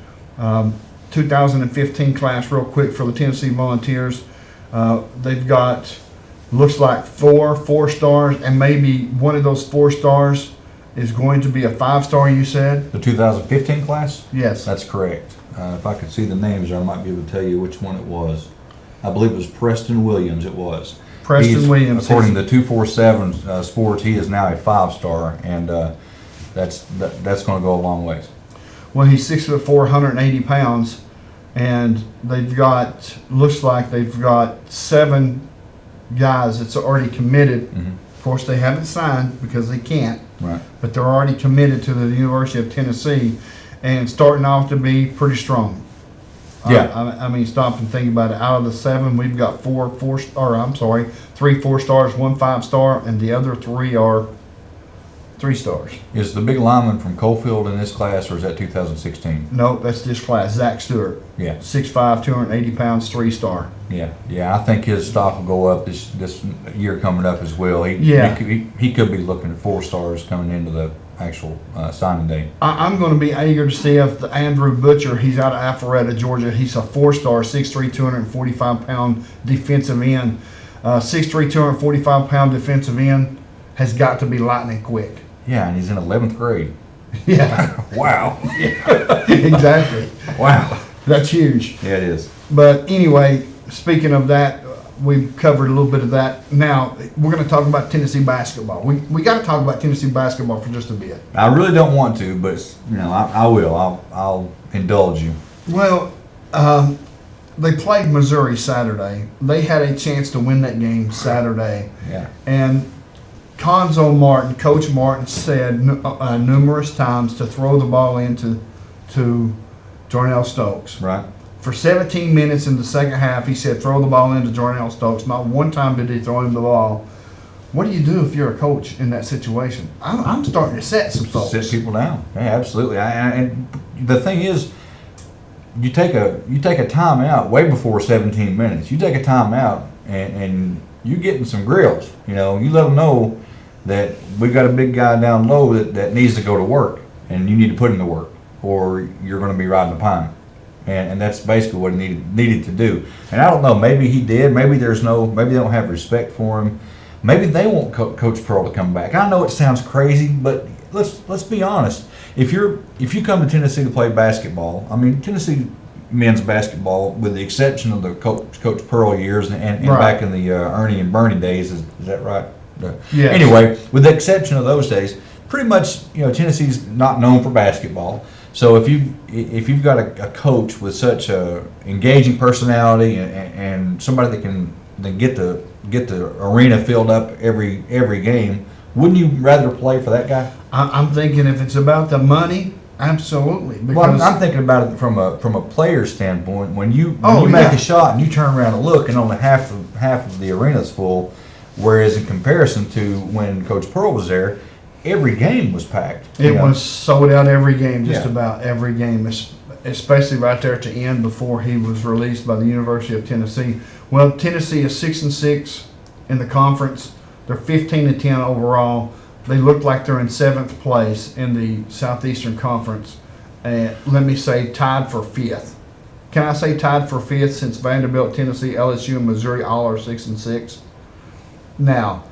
2015 class real quick for the Tennessee Volunteers. They've got, looks like four stars, and maybe one of those 4 stars is going to be a 5-star, you said? The 2015 class? Yes. That's correct. If I could see the names, I might be able to tell you which one it was. I believe it was Preston Williams. It was. Preston Williams. According to 247 Sports, he is now a 5-star, and that's going to go a long ways. Well, he's 6'4", 180 pounds, and looks like they've got 7 guys that's already committed. Mm-hmm. Of course, they haven't signed because they can't, Right. but they're already committed to the University of Tennessee, and starting off to be pretty strong. Yeah. I mean, stop and think about it. Out of the 7, we've got 3 4-stars, 1 5-star, and the other 3 are 3-stars. Is the big lineman from Coalfield in this class, or is that 2016? No, that's this class. Zach Stewart, Yeah. 6'5", 280 pounds, 3-star. Yeah. I think his stock will go up this year coming up as well. He could be looking at 4 stars coming into the actual signing day. I'm going to be eager to see if Andrew Butcher, he's out of Alpharetta, Georgia. He's a 4-star, 6'3", 245-pound defensive end. 6'3", 245-pound defensive end has got to be lightning quick. Yeah, and he's in 11th grade. Yeah, Wow. exactly. Wow. That's huge. Yeah, it is. But anyway, speaking of that, we've covered a little bit of that. Now, we're going to talk about Tennessee basketball. We got to talk about Tennessee basketball for just a bit. I really don't want to, but I will. I'll indulge you. Well, they played Missouri Saturday. They had a chance to win that game Saturday. Yeah. And Conzo Martin, Coach Martin, said numerous times to throw the ball into Jornell Stokes. Right. For 17 minutes in the second half, he said throw the ball into Jornell Stokes. Not one time did he throw him the ball. What do you do if you're a coach in that situation? I'm starting to set some folks. Sit people down. Yeah, absolutely. And the thing is, you take a timeout way before 17 minutes. You take a timeout and you're getting some grills. You know, you let them know that we got a big guy down low that needs to go to work, and you need to put him to work, or you're going to be riding the pine. And that's basically what he needed to do. And I don't know, maybe he did. Maybe they don't have respect for him. Maybe they want Coach Pearl to come back. I know it sounds crazy, but let's be honest. If you come to Tennessee to play basketball, I mean Tennessee men's basketball, with the exception of the Coach Pearl years and Right. back in the Ernie and Bernie days, is that right? Yes. Anyway, with the exception of those days, pretty much Tennessee's not known for basketball. So if you've got a coach with such a engaging personality and somebody that can get the arena filled up every game, wouldn't you rather play for that guy? I'm thinking if it's about the money, absolutely. Because Well, I'm thinking about it from a player standpoint. When you Oh, make yeah. a shot and you turn around and look, and only half of the arena's full, whereas in comparison to when Coach Pearl was there, every game was packed. it was sold out every game, just Yeah. about every game, especially right there at the end before he was released by the University of Tennessee. Well, Tennessee is 6-6 in the conference. They're 15-10 overall. They look like they're in 7th place in the Southeastern Conference. And let me say tied for 5th. Can I say tied for 5th since Vanderbilt, Tennessee, LSU, and Missouri all are 6-6? Now,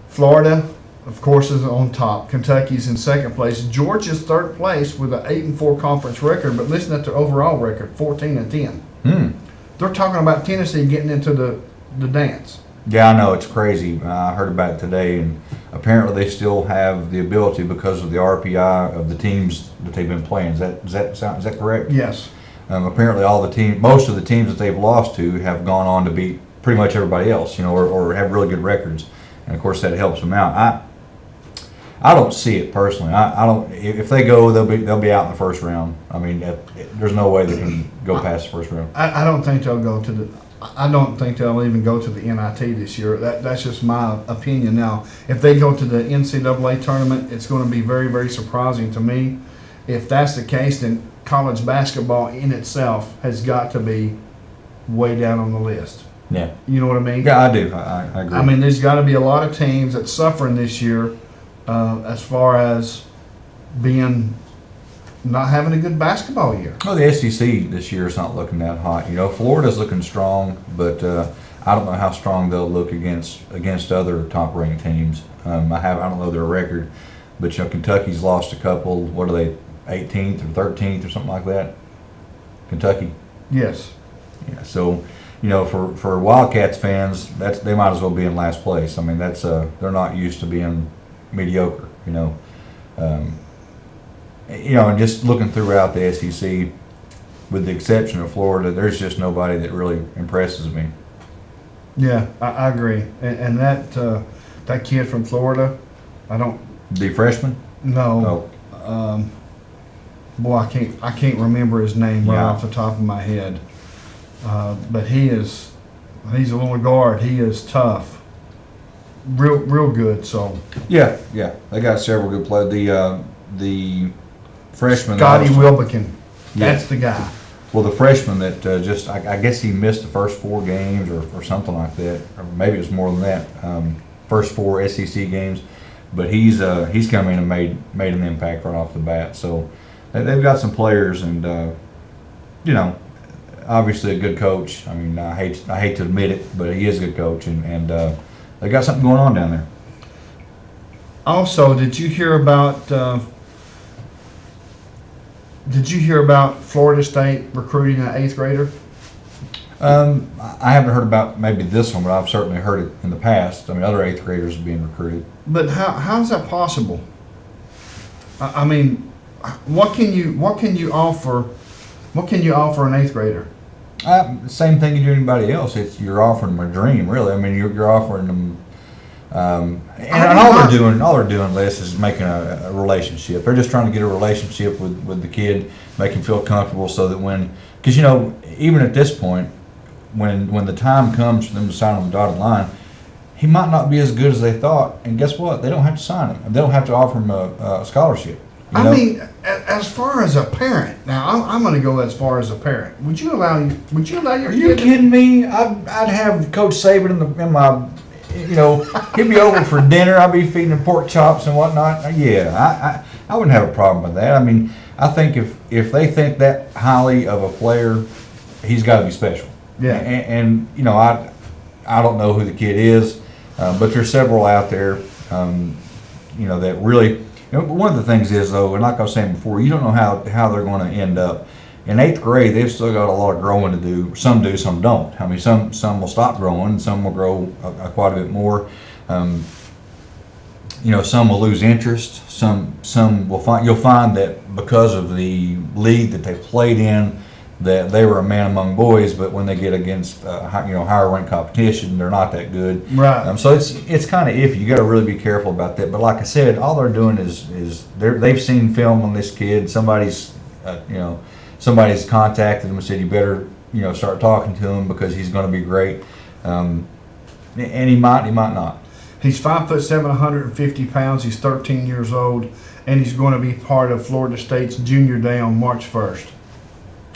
Florida, of course, is on top. Kentucky's in 2nd place. Georgia's 3rd place with an 8-4 conference record, but listen at their overall record, 14-10. They're talking about Tennessee getting into the dance. Yeah, I know, it's crazy. I heard about it today, and apparently they still have the ability because of the RPI of the teams that they've been playing. Is that correct? Yes. Apparently, most of the teams that they've lost to have gone on to beat pretty much everybody else, or have really good records, and of course that helps them out. I don't see it personally. I don't. If they go, they'll be out in the first round. I mean, there's no way they can go past the first round. I don't think they'll go to the. I don't think they'll even go to the NIT this year. That's just my opinion. Now, if they go to the NCAA tournament, it's going to be very, very surprising to me. If that's the case, then college basketball in itself has got to be way down on the list. Yeah. You know what I mean? Yeah, I do. I agree. I mean, there's got to be a lot of teams that's suffering this year as far as not having a good basketball year. Well, the SEC this year is not looking that hot. Florida's looking strong, but I don't know how strong they'll look against other top-ranked teams. I don't know their record, but Kentucky's lost a couple. What are they, 18th or 13th or something like that? Kentucky. Yes. Yeah. So, for Wildcats fans, they might as well be in last place. I mean, they're not used to being mediocre. And just looking throughout the SEC, with the exception of Florida, there's just nobody that really impresses me. Yeah, I agree. And that kid from Florida, I don't The freshman? know. Boy, I can't remember his name right Yeah. off the top of my head. But he's a little guard. He is tough. Real good. So Yeah. They got several good players. The freshman. Scotty that was- Wilbekin, that's the guy. Well, the freshman that I guess he missed the first 4 games or something like that, or maybe it was more than that. First 4 SEC games, but he's come in and made an impact right off the bat. So they've got some players, and obviously a good coach. I mean, I hate to admit it, but he is a good coach, and they got something going on down there. Also, did you hear about Florida State recruiting an 8th grader? I haven't heard about maybe this one, but I've certainly heard it in the past. I mean, other 8th graders are being recruited. But how is that possible? I mean, what can you offer What can you offer an 8th grader? Same thing you do to anybody else. It's you're offering them a dream, really. I mean, you're offering them, and all they're doing, Les, is making a relationship. They're just trying to get a relationship with the kid, make him feel comfortable, so that because even at this point, when the time comes for them to sign on the dotted line, he might not be as good as they thought. And guess what? They don't have to sign him. They don't have to offer him a scholarship. I mean, as far as a parent, now I'm going to go as far as a parent. Would you allow your Are you kid? kidding me? I'd have Coach Saban in my, he'd be over for dinner. I'd be feeding him pork chops and whatnot. Yeah, I wouldn't have a problem with that. I mean, I think if they think that highly of a player, he's got to be special. Yeah. And I don't know who the kid is, but there's several out there, that really. One of the things is, though, and like I was saying before, you don't know how they're going to end up. In 8th grade, they've still got a lot of growing to do. Some do, some don't. I mean, some will stop growing, some will grow quite a bit more. Some will lose interest. Some will find. You'll find that because of the league that they played in, that they were a man among boys, but when they get against higher ranked competition, they're not that good. Right. So it's kind of iffy. You got to really be careful about that. But like I said, all they're doing is they've seen film on this kid. Somebody's contacted him and said, you better start talking to him because he's going to be great. And he might not. He's 5'7", 150 pounds. He's 13 years old, and he's going to be part of Florida State's Junior Day on March 1st.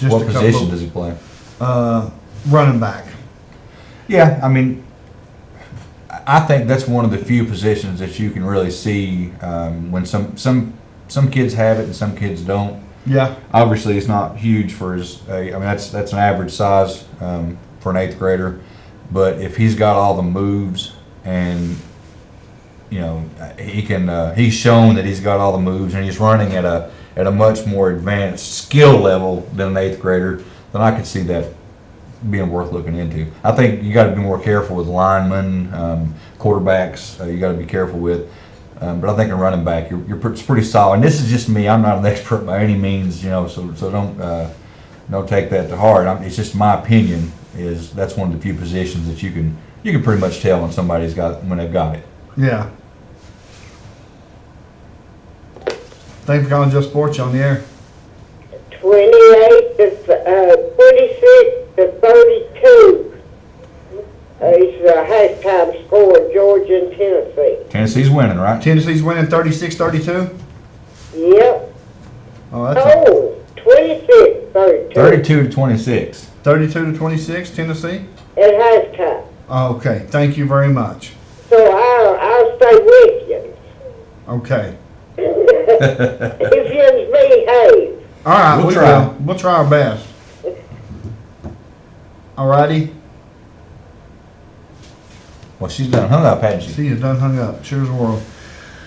What position does he play? Running back. Yeah, I mean, I think that's one of the few positions that you can really see when some kids have it and some kids don't. Yeah. Obviously, it's not huge for his. That's an average size for an 8th grader, but if he's got all the moves and he can, he's shown that he's got all the moves and he's running at a much more advanced skill level than an 8th grader, then I could see that being worth looking into. I think you got to be more careful with linemen, quarterbacks. You got to be careful with, but I think a running back, it's pretty solid. And this is just me. I'm not an expert by any means, so don't take that to heart. It's just my opinion. That's one of the few positions that you can pretty much tell when when they've got it. Yeah. Thanks for calling Just Sports. You on the air. 28 to 26 to 32 is the halftime score, Georgia and Tennessee. Tennessee's winning, right? Tennessee's winning 36-32. Yep. Oh, that's Oh, 26, 32. 32 to 26. 32-26. Tennessee. At halftime. Okay. Thank you very much. So I'll stay with you. Okay. If you behave. All right. We'll we try. will. We'll try our best. All righty. Well, she's done hung up, hasn't she? See, you done hung up. Sure as the world.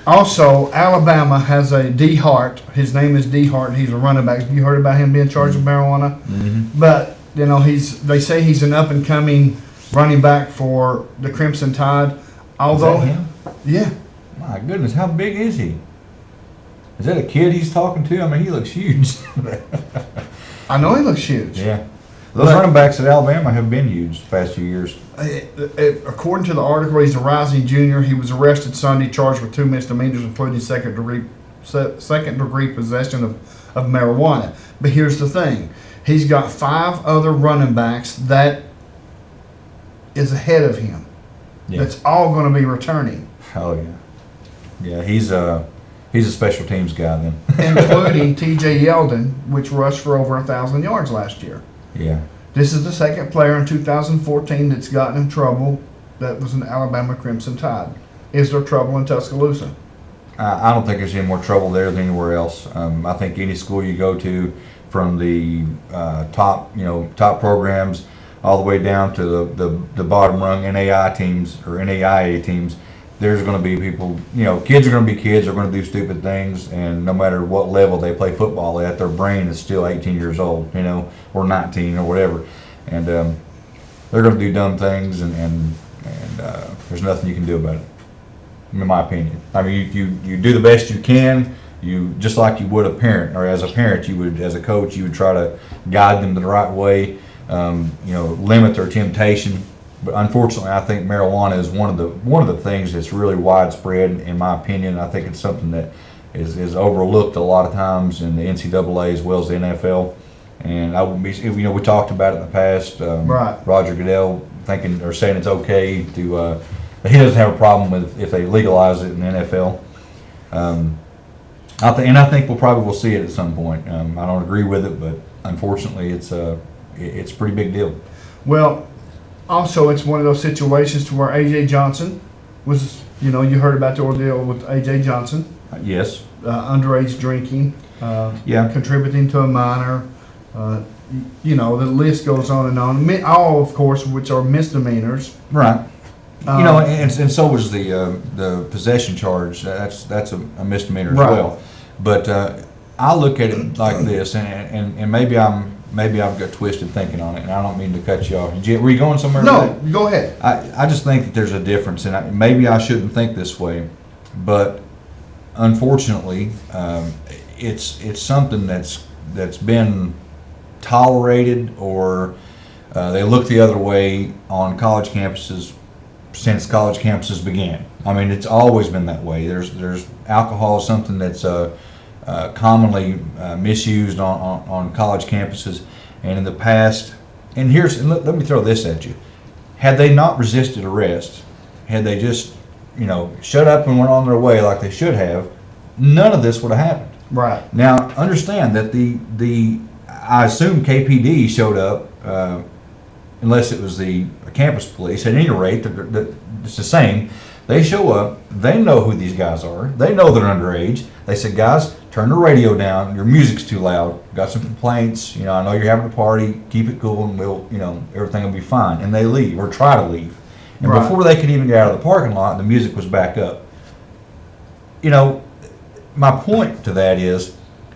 Also, Alabama has a D Hart. His name is D Hart. He's a running back. Have you heard about him being charged with marijuana? Mm-hmm. But they say he's an up and coming running back for the Crimson Tide. Although, Is that him? yeah, My goodness, how big is he? Is that a kid he's talking to? I mean, he looks huge. I know he looks huge. Yeah. Those running backs at Alabama have been huge the past few years. According to the article, he's a rising junior. He was arrested Sunday, charged with 2 misdemeanors, including second degree possession of marijuana. But here's the thing: he's got 5 other running backs that is ahead of him. Yeah. That's all going to be returning, Oh yeah. Yeah, he's a special teams guy then. including T.J. Yeldon, which rushed for over 1,000 yards last year. Yeah. This is the second player in 2014 that's gotten in trouble that was an Alabama Crimson Tide. Is there trouble in Tuscaloosa? I don't think there's any more trouble there than anywhere else. I think any school you go to, from the top programs all the way down to the bottom rung NAIA teams, there's going to be people, kids are going to be kids, they're going to do stupid things, and no matter what level they play football at, their brain is still 18 years old, or 19 or whatever. And they're going to do dumb things, and there's nothing you can do about it, in my opinion. I mean, you do the best you can, you just like you would a parent, or as a parent, you would, as a coach, you would try to guide them to the right way, limit their temptation. But unfortunately, I think marijuana is one of the things that's really widespread, in my opinion. I think it's something that is overlooked a lot of times in the NCAA as well as the NFL. And I would be, we talked about it in the past. Right. Roger Goodell thinking or saying it's okay to, he doesn't have a problem with if they legalize it in the NFL. I think we'll probably see it at some point. I don't agree with it, but unfortunately, it's a pretty big deal. Well, also, it's one of those situations to where A.J. Johnson was, you heard about the ordeal with A.J. Johnson, Yes. underage drinking, Yeah. contributing to a minor. The list goes on and on. All, of course, which are misdemeanors. Right. Um, And so was the possession charge. That's a misdemeanor as Right. well. But I look at it like this, and maybe I've got twisted thinking on it, and I don't mean to cut you off. Were you going somewhere? with No, that? go ahead. I just think that there's a difference, and maybe I shouldn't think this way, but unfortunately, it's something that's been tolerated, or they look the other way on college campuses since college campuses began. I mean, it's always been that way. There's alcohol is something that's commonly misused on college campuses, and in the past. And let me throw this at you: had they not resisted arrest, had they just shut up and went on their way like they should have, none of this would have happened. Right. Now, understand that I assume KPD showed up, unless it was the campus police. At any rate, it's the same. They show up. They know who these guys are. They know they're underage. They said, guys, turn the radio down. Your music's too loud. Got some complaints. I know you're having a party. Keep it cool, and we'll, everything will be fine. And they leave, or try to leave. And Right. before they could even get out of the parking lot, the music was back up. My point to that is,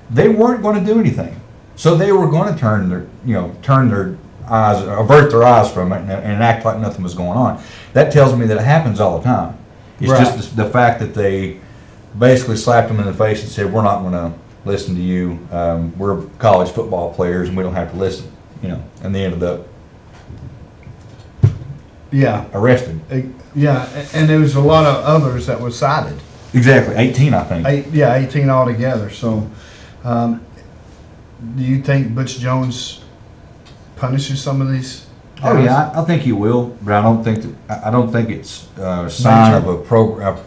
they weren't going to do anything. So they were going to turn their eyes, avert their eyes from it, and act like nothing was going on. That tells me that it happens all the time. It's Right. just the fact that they basically slapped them in the face and said, "We're not going to listen to you. We're college football players, and we don't have to listen." And they ended up Yeah. arrested. Yeah, and there was a lot of others that were cited. Exactly, 18, I think. 18 altogether. So, do you think Butch Jones punishes some of these? Oh guys? yeah, I think he will, but I don't think it's a sign of a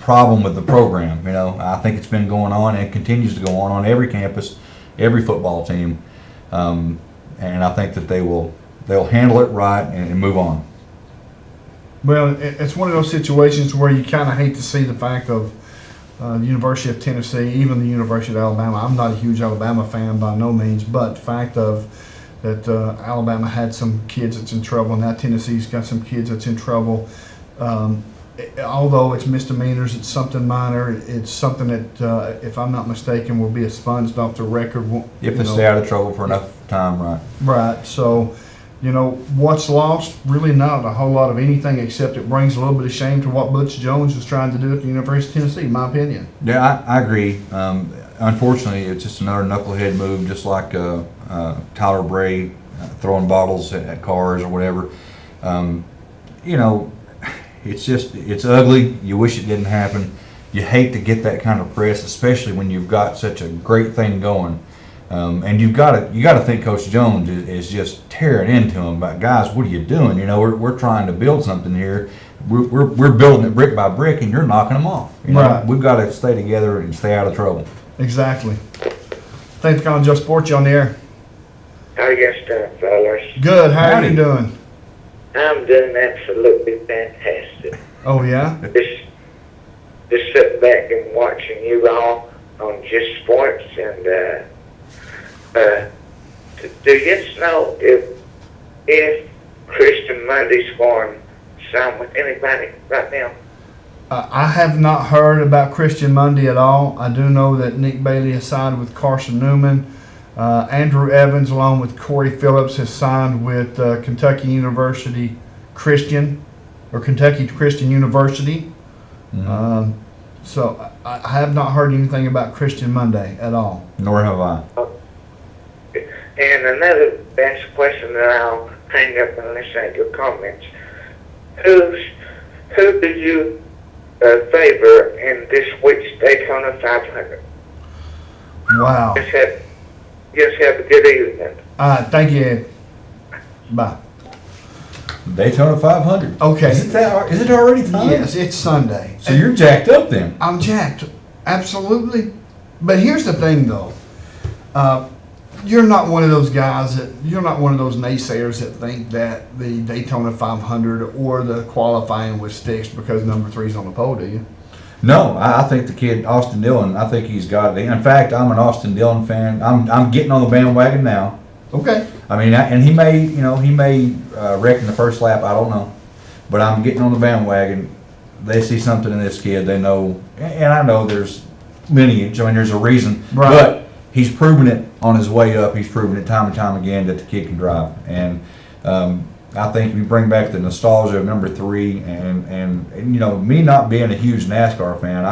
problem with the program. I think it's been going on and it continues to go on every campus, every football team, and I think that they'll handle it right and move on. Well, it's one of those situations where you kind of hate to see the fact of the University of Tennessee, even the University of Alabama. I'm not a huge Alabama fan by no means, but the fact of that Alabama had some kids that's in trouble, and now Tennessee's got some kids that's in trouble. Although it's misdemeanors, it's something minor. It's something that, if I'm not mistaken, will be expunged off the record. If they stay out of trouble for enough time, right? Right. So, what's lost? Really not a whole lot of anything, except it brings a little bit of shame to what Butch Jones was trying to do at the University of Tennessee, in my opinion. Yeah, I agree. Unfortunately, it's just another knucklehead move, just like Tyler Bray throwing bottles at cars or whatever. It's ugly. You wish it didn't happen. You hate to get that kind of press, especially when you've got such a great thing going. And you got to think Coach Jones is just tearing into him. But guys, what are you doing? We're trying to build something here. We're building it brick by brick, and you're knocking them off. Right. We've got to stay together and stay out of trouble. Exactly. Thanks for calling Just Sports. You on the air. How you guys doing, fellas? Good. How are Howdy. you doing? I'm doing absolutely fantastic. Oh yeah. Just sitting back and watching you all on Just Sports, and do you know if Christian Monday's going to sign with anybody right now? I have not heard about Christian Monday at all. I do know that Nick Bailey has signed with Carson Newman. Andrew Evans, along with Corey Phillips, has signed with Kentucky University Christian, or Kentucky Christian University. Mhm. So I have not heard anything about Christian Monday at all. Nor have I. And another best question that I'll hang up and listen to your comments. Who do you favor in this week's Daytona 500? Wow. Just have a good evening. Thank you, Ed. Bye. Daytona 500. Okay. Is it already time? Yes, it's Sunday. So you're jacked up then. I'm jacked. Absolutely. But here's the thing, though. You're not one of those guys you're not one of those naysayers that think that the Daytona 500 or the qualifying with sticks because number 3's on the pole, do you? No, I think the kid Austin Dillon. I think he's got it. In fact, I'm an Austin Dillon fan. I'm getting on the bandwagon now. Okay. I mean, and he may wreck in the first lap. I don't know, but I'm getting on the bandwagon. They see something in this kid. They know, and I know there's lineage. I mean, there's a reason. Right. But he's proven it on his way up. He's proven it time and time again that the kid can drive. And I think we bring back the nostalgia of number 3. And you know, me not being a huge NASCAR fan,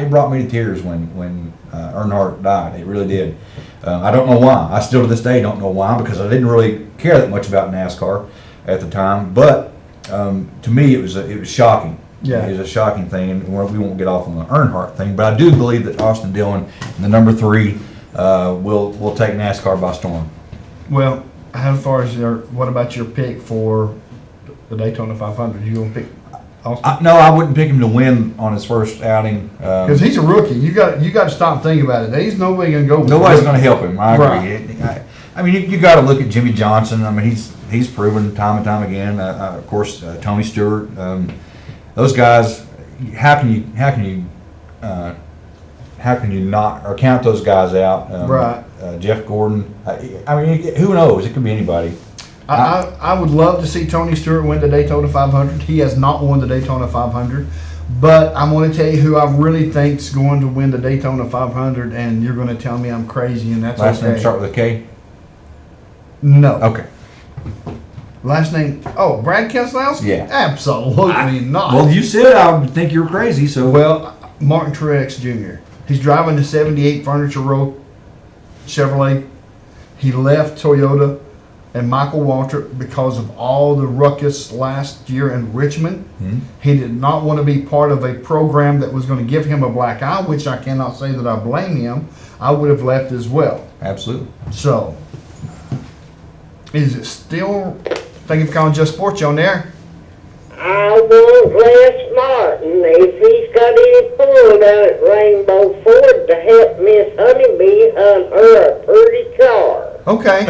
it brought me to tears when Earnhardt died. It really did. I don't know why. I still to this day don't know why, because I didn't really care that much about NASCAR at the time. But to me, it was shocking. Yeah. It was a shocking thing, and we won't get off on the Earnhardt thing. But I do believe that Austin Dillon, the number 3, will take NASCAR by storm. Well, how far is what about your pick for the Daytona 500? You gonna pick Austin? No, I wouldn't pick him to win on his first outing. Because he's a rookie. You got to stop and think about it. He's nobody gonna go. Nobody's going to help him. I agree. Right. I mean, you got to look at Jimmy Johnson. I mean, he's proven time and time again. Of course, Tony Stewart. Those guys. How can you not or count those guys out? Right. Jeff Gordon. I mean, who knows? It could be anybody. I would love to see Tony Stewart win the Daytona 500. He has not won the Daytona 500. But I'm going to tell you who I really think's going to win the Daytona 500, and you're going to tell me I'm crazy, and that's Last okay. name start with a K? No. Okay. Last name? Oh, Brad Keselowski? Yeah. Absolutely not. Well, you said I would think you were crazy, so. Well, Martin Truex Jr. He's driving the 78 Furniture Row Chevrolet. He left Toyota and Michael Waltrip because of all the ruckus last year in Richmond. Hmm. He did not want to be part of a program that was going to give him a black eye, which I cannot say that I blame him. I would have left as well. Absolutely. So, is it still, thank you for calling Just Sports, you on there? I want Les Martin, if he's got any pull down at Rainbow Ford, to help Miss Honeybee hunt her a pretty car. Okay.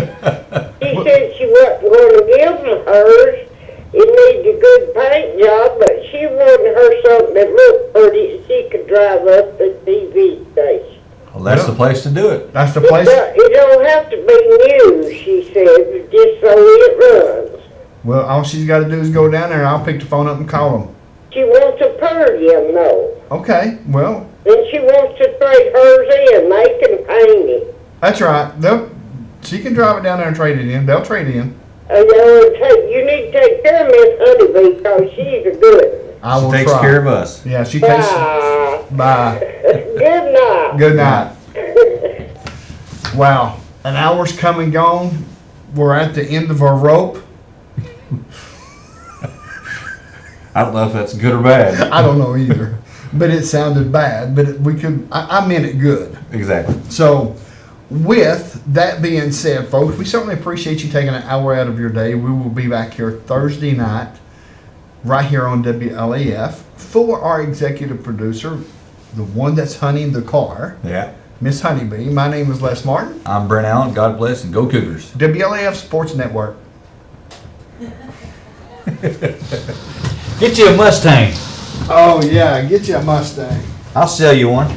She said she wasn't going to give him hers. It needs a good paint job, but she wanted her something that looked pretty so she could drive up the TV station. Well, that's the place to do it. That's the place. It don't have to be new, she said, just so it runs. Well, all she's got to do is go down there, and I'll pick the phone up and call them. She wants a Purdium, though. Okay, well, And she wants to trade hers in. They can paint it. that's right. She can drive it down there and trade it in. They'll trade it in. You need to take care of Miss Honeybee because she's a good I will She takes try. care of us. Yeah, she one. takes. Bye. Bye. Good night. Good night. Wow, an hour's come and gone. We're at the end of our rope. I don't know if that's good or bad. I don't know either, but it sounded bad. But we could. I meant it good. Exactly. So, with that being said, folks, we certainly appreciate you taking an hour out of your day. We will be back here Thursday night, right here on WLAF, for our executive producer, the one that's hunting the car, Yeah. Miss Honeybee. My name is Les Martin, I'm Brent Allen. God bless and go Cougars. WLAF Sports Network. Get you a Mustang. Oh, yeah, get you a Mustang. I'll sell you one.